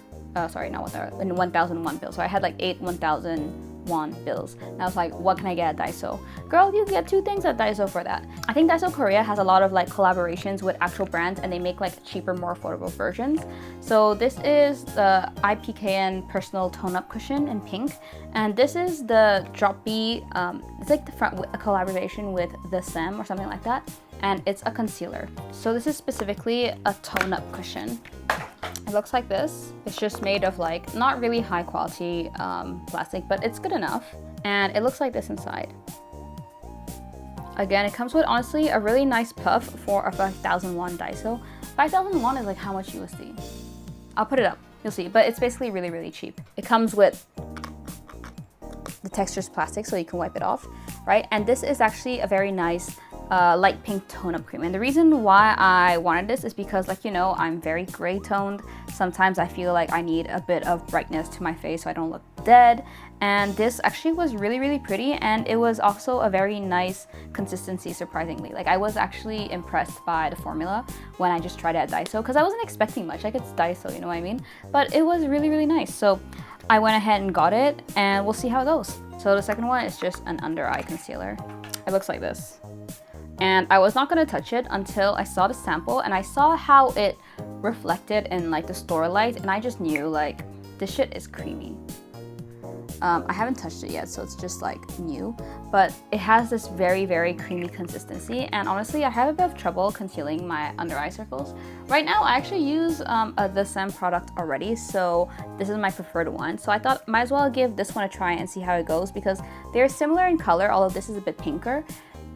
Sorry, not $1, in 1,000 won bills. So I had like 8 1,000 won bills. And I was like, what can I get at Daiso? Girl, you get 2 things at Daiso for that. I think Daiso Korea has a lot of like collaborations with actual brands, and they make like cheaper, more affordable versions. So this is the IPKN Personal Tone Up Cushion in pink. And this is the DROPBE, it's like the front a collaboration with the SEM or something like that. And it's a concealer. So this is specifically a tone up cushion. It looks like this. It's just made of like not really high quality plastic, but it's good enough. And it looks like this inside. Again, it comes with honestly a really nice puff for a 5,000 won Daiso. 5,000 won is like how much USD? I'll put it up, you'll see. But it's basically really, really cheap. It comes with the texture's plastic so you can wipe it off, right? And this is actually a very nice light pink tone up cream. And the reason why I wanted this is because, like, you know, I'm very gray toned. Sometimes I feel like I need a bit of brightness to my face so I don't look dead. And this actually was really, really pretty, and it was also a very nice consistency, surprisingly. Like, I was actually impressed by the formula when I just tried it at Daiso, because I wasn't expecting much. Like, it's Daiso, you know what I mean? But it was really, really nice. So I went ahead and got it, and we'll see how it goes. So the second one is just an under eye concealer. It looks like this. And I was not gonna touch it until I saw the sample and I saw how it reflected in like the store light, and I just knew like this shit is creamy. I haven't touched it yet, so it's just like new, but it has this very, very creamy consistency. And honestly, I have a bit of trouble concealing my under eye circles. Right now, I actually use the SEM product already, so this is my preferred one. So I thought might as well give this one a try and see how it goes, because they're similar in color, although this is a bit pinker.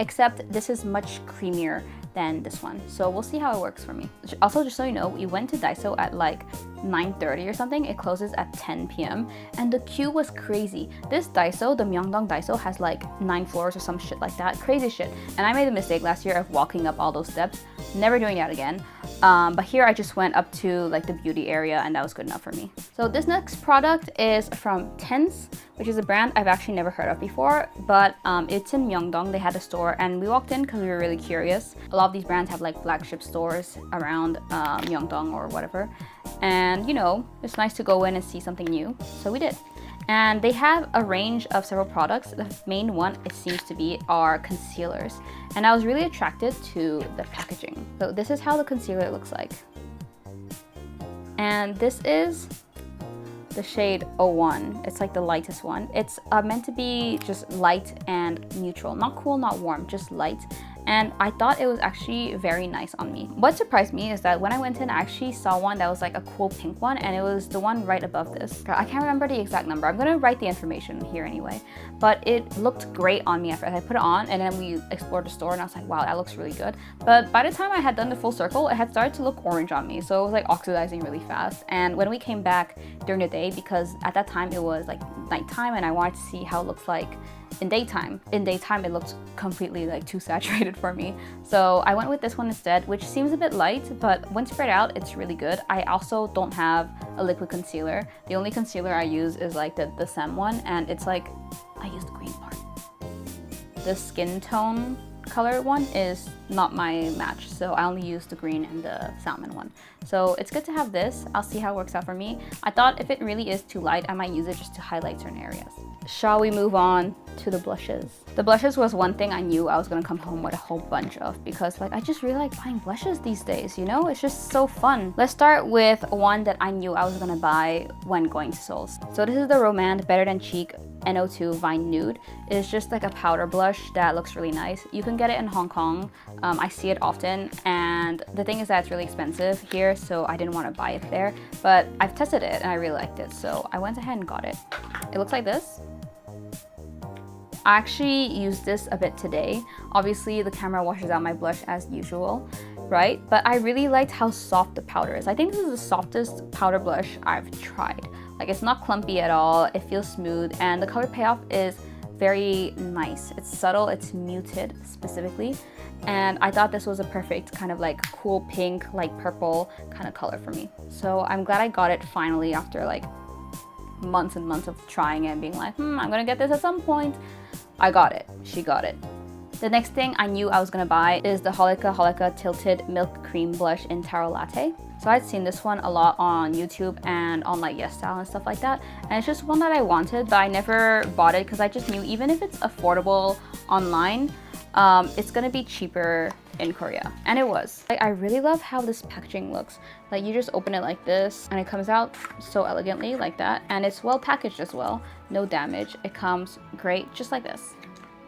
Except this is much creamier than this one. So we'll see how it works for me. Also, just so you know, we went to Daiso at like 9:30 or something. It closes at 10 p.m. and the queue was crazy. This Daiso, the Myeongdong Daiso, has like 9 floors or some shit like that. Crazy shit. And I made the mistake last year of walking up all those steps. Never doing that again. But here I just went up to like the beauty area and that was good enough for me. So this next product is from Tense, which is a brand I've actually never heard of before, but it's in Myeongdong. They had a store and we walked in because we were really curious. A lot of these brands have like flagship stores around Myeongdong or whatever. And you know, it's nice to go in and see something new. So we did. And they have a range of several products. The main one, it seems to be, are concealers. And I was really attracted to the packaging. So this is how the concealer looks like. And this is the shade 01. It's like the lightest one. It's meant to be just light and neutral. Not cool, not warm, just light. And I thought it was actually very nice on me. What surprised me is that when I went in, I actually saw one that was like a cool pink one, and it was the one right above this. I can't remember the exact number. I'm gonna write the information here anyway. But it looked great on me at first. I put it on and then we explored the store and I was like, wow, that looks really good. But by the time I had done the full circle, it had started to look orange on me. So it was like oxidizing really fast. And when we came back during the day, because at that time it was like nighttime and I wanted to see how it looks like in daytime. In daytime, it looked completely like too saturated for me. So I went with this one instead, which seems a bit light, but when spread out, it's really good. I also don't have a liquid concealer. The only concealer I use is like the SEM one, and it's like, I use the green part. The skin tone color one is not my match, so I only use the green and the salmon one. So it's good to have this. I'll see how it works out for me. I thought if it really is too light, I might use it just to highlight certain areas. Shall we move on to the blushes? The blushes was one thing I knew I was gonna come home with a whole bunch of, because like I just really like buying blushes these days, you know? It's just so fun. Let's start with one that I knew I was gonna buy when going to Seoul. So this is the Romand Better Than Cheek NO2 Vine Nude. It's just like a powder blush that looks really nice. You can get it in Hong Kong. I see it often, and the thing is that it's really expensive here, so I didn't want to buy it there. But I've tested it and I really liked it, so I went ahead and got it. It looks like this. I actually used this a bit today. Obviously, the camera washes out my blush as usual, right? But I really liked how soft the powder is. I think this is the softest powder blush I've tried. Like, it's not clumpy at all, it feels smooth, and the color payoff is very nice. It's subtle, it's muted specifically, and I thought this was a perfect kind of like cool pink, light purple kind of color for me. So I'm glad I got it finally after like months and months of trying it and being like, I'm gonna get this at some point. I got it. She got it. The next thing I knew I was gonna buy is the Holika Tilted Milk Cream Blush in Taro Latte. So I'd seen this one a lot on YouTube and on like YesStyle and stuff like that. And it's just one that I wanted, but I never bought it because I just knew even if it's affordable online, it's gonna be cheaper in Korea. And it was. Like, I really love how this packaging looks. Like, you just open it like this and it comes out so elegantly like that. And it's well packaged as well. No damage. It comes great just like this.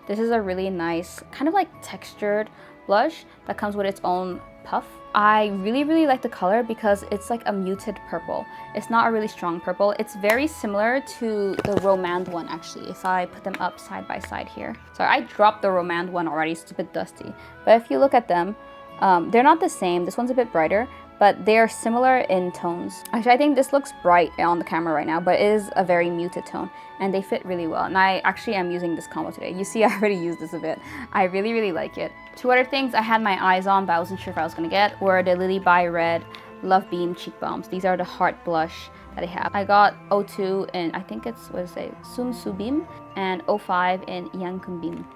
This is a really nice kind of like textured blush that comes with its own puff. I really like the color because it's like a muted purple. It's not a really strong purple. It's very similar to the Romand one actually, if I put them up side by side here. Sorry, I dropped the Romand one already, so it's a bit dusty. But if you look at them, they're not the same. This one's a bit brighter, but they are similar in tones. Actually, I think this looks bright on the camera right now, but it is a very muted tone, and they fit really well. And I actually am using this combo today. You see, I already used this a bit. I really like it. Two other things I had my eyes on, but I wasn't sure if I was gonna get, were the Lily by Red Love Beam Cheek Balms. These are the heart blush that I have. I got 02 in, I think it's, what is it, Sum Su Beam, and 05 in Yang Kun Beam.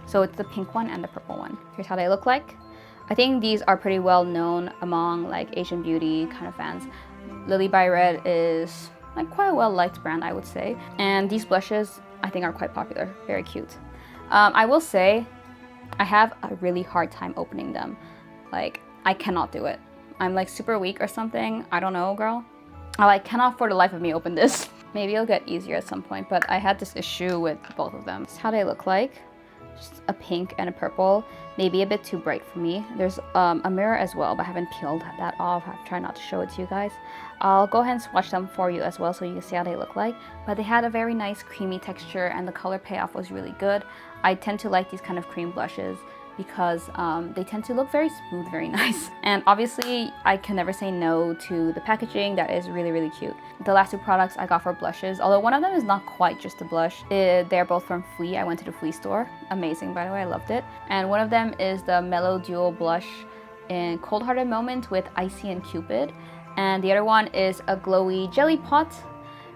So it's the pink one and the purple one. Here's how they look like. I think these are pretty well known among like Asian beauty kind of fans. Lily by Red is like quite a well liked brand, I would say. And these blushes I think are quite popular, very cute. I will say I have a really hard time opening them. Like, I cannot do it. I'm like super weak or something. I don't know, girl. I like cannot for the life of me open this. Maybe it'll get easier at some point, but I had this issue with both of them. This is how they look like. Just a pink and a purple, maybe a bit too bright for me. There's a mirror as well, but I haven't peeled that off. I've tried not to show it to you guys. I'll go ahead and swatch them for you as well so you can see how they look like. But they had a very nice creamy texture and the color payoff was really good. I tend to like these kind of cream blushes. because they tend to look very smooth, very nice. And obviously I can never say no to the packaging. That is really, really cute. The last two products I got for blushes, although one of them is not quite just a blush. They're both from FWEE. I went to the FWEE store. Amazing, by the way, I loved it. And one of them is the Mellow Duo Blush in Cold Hearted Moment with Icy and Cupid. And the other one is a glowy jelly pot,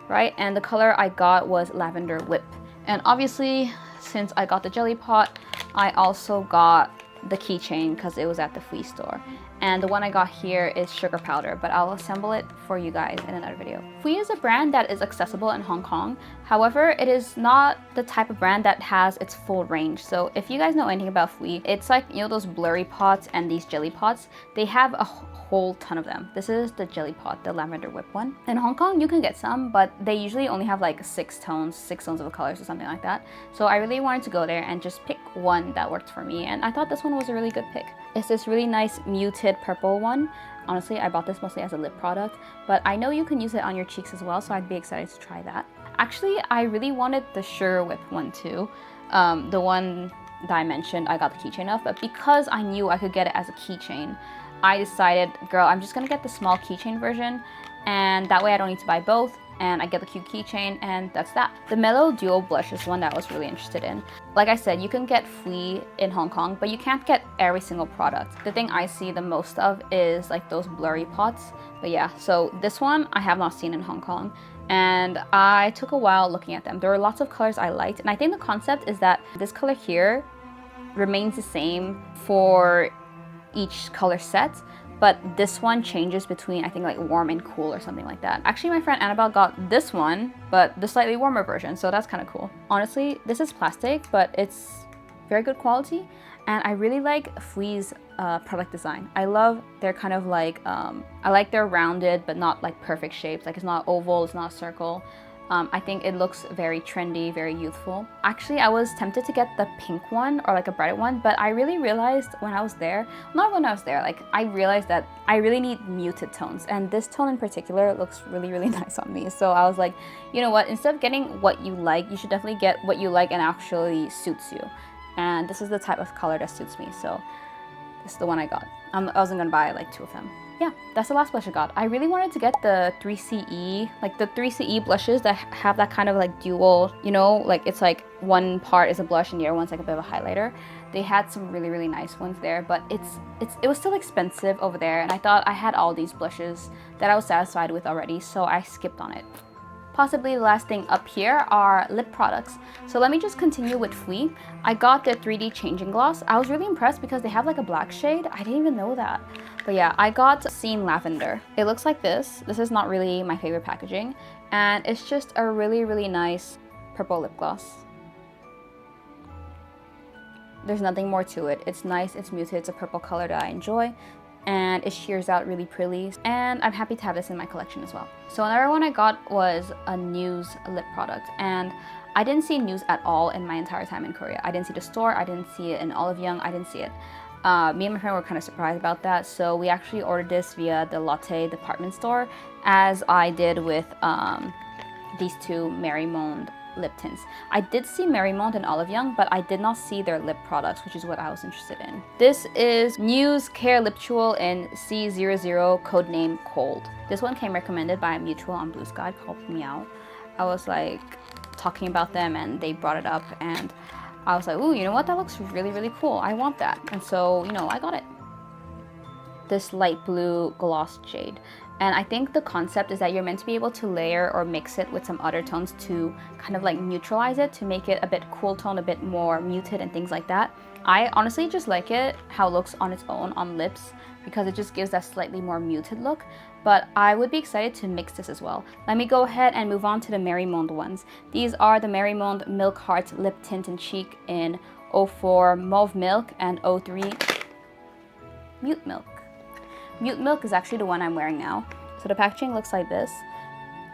right? And the color I got was Lavender Whip. And obviously, since I got the jelly pot, I also got the keychain because it was at the FWEE store. And the one I got here is Sugar Powder, but I'll assemble it for you guys in another video. FWEE is a brand that is accessible in Hong Kong. However, it is not the type of brand that has its full range. So if you guys know anything about FWEE, it's like, you know, those blurry pots and these jelly pots. They have a whole ton of them. This is the jelly pot, the Lavender Whip one. In Hong Kong, you can get some, but they usually only have like six tones of colors or something like that. So I really wanted to go there and just pick one that worked for me. And I thought this one was a really good pick. It's this really nice muted purple one. Honestly, I bought this mostly as a lip product, but I know you can use it on your cheeks as well, so I'd be excited to try that. Actually, I really wanted the Sugar Whip one too. The one that I mentioned, I got the keychain of, but because I knew I could get it as a keychain, I decided, girl, I'm just gonna get the small keychain version, and that way I don't need to buy both, and I get the cute keychain, and that's that. The Mellow Duo Blush is one that I was really interested in. Like I said, you can get FWEE in Hong Kong, but you can't get every single product. The thing I see the most of is like those blurry pots. But yeah, so this one I have not seen in Hong Kong, and I took a while looking at them. There were lots of colors I liked, and I think the concept is that this color here remains the same for each color set, but this one changes between, I think, like warm and cool or something like that. Actually, my friend Annabelle got this one, but the slightly warmer version, so that's kind of cool. Honestly, this is plastic, but it's very good quality, and I really like FWEE's product design. I love their kind of like, I like their rounded but not like perfect shapes. Like, it's not oval, it's not a circle. I think it looks very trendy, very youthful. Actually, I was tempted to get the pink one or like a brighter one, but I really realized when I was there, not when I was there, like I realized that I really need muted tones, and this tone in particular looks really, really nice on me. So I was like, you know what, instead of getting what you like, you should definitely get what you like and actually suits you. And this is the type of color that suits me, so this is the one I got. I wasn't gonna buy like two of them. Yeah, that's the last blush I got. I really wanted to get the 3CE, like the 3CE blushes that have that kind of like dual, you know, like it's like one part is a blush and the other one's like a bit of a highlighter. They had some really, really nice ones there, but it was still expensive over there, and I thought I had all these blushes that I was satisfied with already, so I skipped on it. Possibly the last thing up here are lip products. So let me just continue with FWEE. I got the 3D Changing Gloss. I was really impressed because they have like a black shade. I didn't even know that. But yeah, I got Seen Lavender. It looks like this. This is not really my favorite packaging, and it's just a really, really nice purple lip gloss. There's nothing more to it. It's nice, it's muted, it's a purple color that I enjoy, and it shears out really pretty, and I'm happy to have this in my collection as well. So another one I got was a NUMBUZIN lip product, and I didn't see NUMBUZIN at all in my entire time in Korea. I didn't see the store, I didn't see it in Olive Young, I didn't see it. Me and my friend were kind of surprised about that, so we actually ordered this via the Lotte department store, as I did with these two Marymount lip tints. I did see Marymount and Olive Young, but I did not see their lip products, which is what I was interested in. This is NUMBUZIN Care Lip Jewel in C00, codename Cold. This one came recommended by a mutual on Blue Sky called Meow. I was like talking about them and they brought it up, and I was like, ooh, you know what, that looks really, really cool. I want that. And so, you know, I got it. This light blue gloss shade. And I think the concept is that you're meant to be able to layer or mix it with some other tones to kind of like neutralize it, to make it a bit cool tone, a bit more muted and things like that. I honestly just like it, how it looks on its own on lips, because it just gives that slightly more muted look. But I would be excited to mix this as well. Let me go ahead and move on to the Marymount ones. These are the Marymount Milk Heart Lip Tint and Cheek in 04 Mauve Milk and 03 Mute Milk. Mute Milk is actually the one I'm wearing now. So the packaging looks like this.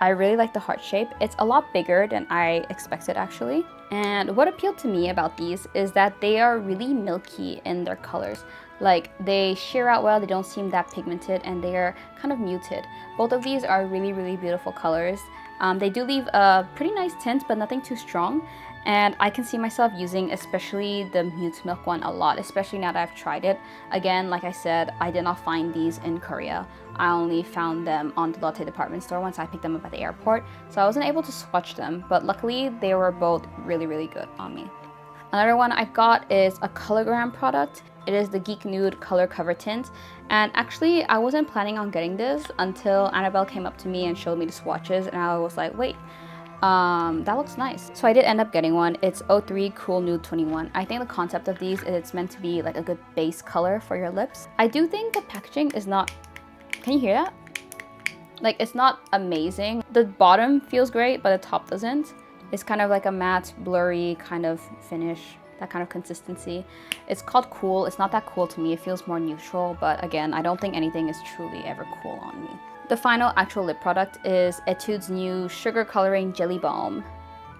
I really like the heart shape. It's a lot bigger than I expected actually. And what appealed to me about these is that they are really milky in their colors. Like, they sheer out well, they don't seem that pigmented, and they are kind of muted. Both of these are really, really beautiful colors. They do leave a pretty nice tint, but nothing too strong. and I can see myself using especially the Mute Milk one a lot, especially now that I've tried it. Again, like I said, I did not find these in Korea. I only found them on the Lotte department store once I picked them up at the airport, so I wasn't able to swatch them, but luckily they were both really, really good on me. Another one I got is a Cologram product. It is the Geek Nude Color Cover Tint, and actually I wasn't planning on getting this until Annabelle came up to me and showed me the swatches, and I was like, wait, that looks nice. So I did end up getting one. It's 03 Cool Nude 21. I think the concept of these is it's meant to be like a good base color for your lips. I do think the packaging is not, can you hear that? Like, it's not amazing. The bottom feels great, but the top doesn't. It's kind of like a matte, blurry kind of finish, that kind of consistency. It's called Cool. It's not that cool to me. It feels more neutral, but again, I don't think anything is truly ever cool on me. The final actual lip product is Etude's new Sugar Coloring Jelly Balm.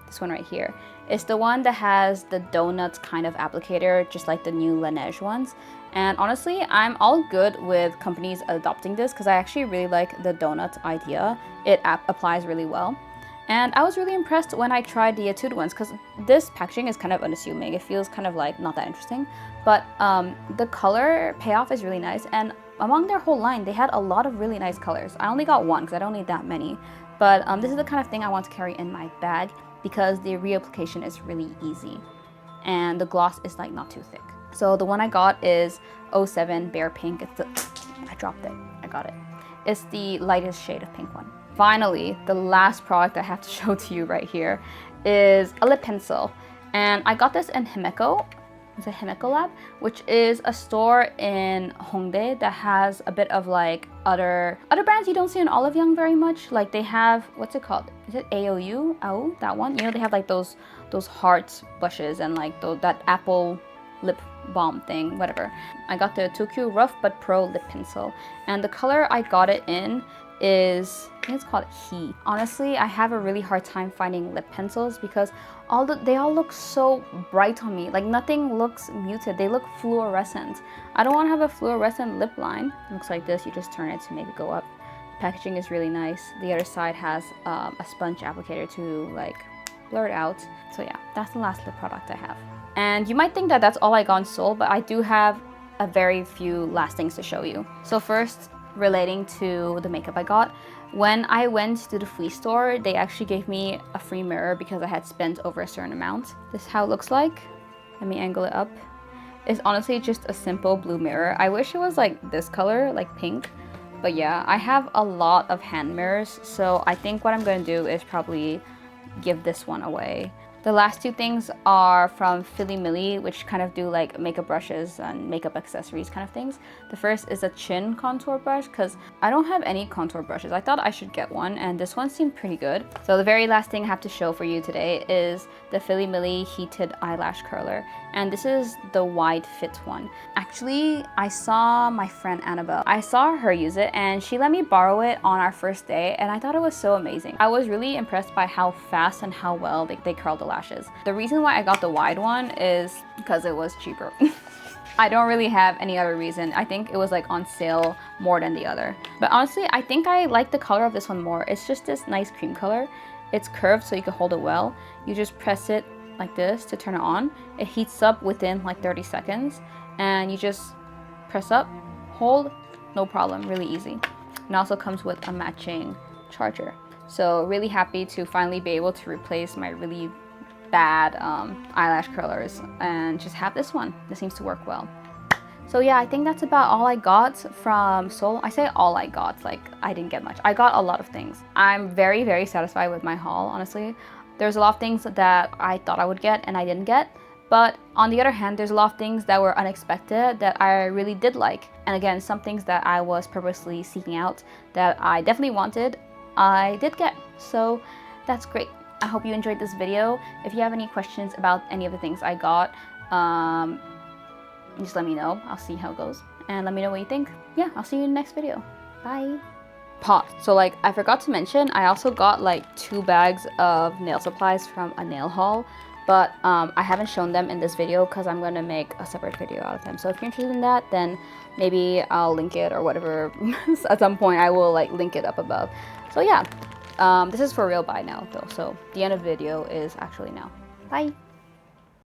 This one right here. It's the one that has the donut kind of applicator, just like the new Laneige ones. And honestly, I'm all good with companies adopting this because I actually really like the donut idea. It applies really well. And I was really impressed when I tried the Etude ones because this packaging is kind of unassuming. It feels kind of like not that interesting, but the color payoff is really nice. And among their whole line, they had a lot of really nice colors. I only got one because I don't need that many, but this is the kind of thing I want to carry in my bag because the reapplication is really easy and the gloss is like not too thick. So the one I got is 07 Bare Pink. It's the, I dropped it, I got it. It's the lightest shade of pink one. Finally, the last product I have to show to you right here is a lip pencil. And I got this in Himeko. It's a Himeko Lab, which is a store in Hongdae that has a bit of like other brands you don't see in Olive Young very much. Like they have, what's it called? Is it AOU? AOU? That one? You know, they have like those heart blushes and like that apple lip balm thing, whatever. I got the Tokyo Rough But Pro lip pencil, and the color I got it in is, I think it's called He. Honestly, I have a really hard time finding lip pencils because they all look so bright on me. Like nothing looks muted, they look fluorescent. I don't want to have a fluorescent lip line. It looks like this, you just turn it to make it go up. The packaging is really nice. The other side has a sponge applicator to like blur it out. So yeah, that's the last lip product I have. And you might think that that's all I got in Seoul, but I do have a very few last things to show you. So first, relating to the makeup I got, when I went to the FWEE store, they actually gave me a free mirror because I had spent over a certain amount. This is how it looks like. Let me angle it up. It's honestly just a simple blue mirror. I wish it was like this color, like pink. But yeah, I have a lot of hand mirrors, so I think what I'm going to do is probably give this one away. The last two things are from Philly Millie, which kind of do like makeup brushes and makeup accessories kind of things. The first is a chin contour brush because I don't have any contour brushes. I thought I should get one, and this one seemed pretty good. So the very last thing I have to show for you today is the Philly Millie Heated Eyelash Curler. And this is the wide fit one. Actually, I saw my friend Annabelle. I saw her use it and she let me borrow it on our first day, and I thought it was so amazing. I was really impressed by how fast and how well they curled the lashes. The reason why I got the wide one is because it was cheaper. I don't really have any other reason. I think it was like on sale more than the other. But honestly, I think I like the color of this one more. It's just this nice cream color. It's curved so you can hold it well. You just press it like this to turn it on. It heats up within like 30 seconds and you just press up, hold, no problem, really easy. It also comes with a matching charger. So really happy to finally be able to replace my really bad eyelash curlers and just have this one. This seems to work well. So yeah, I think that's about all I got from Seoul. I say all I got, like I didn't get much. I got a lot of things. I'm very, very satisfied with my haul, honestly. There's a lot of things that I thought I would get and I didn't get. But on the other hand, there's a lot of things that were unexpected that I really did like. And again, some things that I was purposely seeking out that I definitely wanted, I did get. So that's great. I hope you enjoyed this video. If you have any questions about any of the things I got, just let me know. I'll see how it goes. And let me know what you think. Yeah, I'll see you in the next video. Bye. Pause. So like I forgot to mention, I also got like 2 bags of nail supplies from a nail haul. But I haven't shown them in this video because I'm going to make a separate video out of them. So if you're interested in that, then maybe I'll link it or whatever. At some point I will like link it up above. So yeah, this is for real by now though. So the end of the video is actually now. Bye.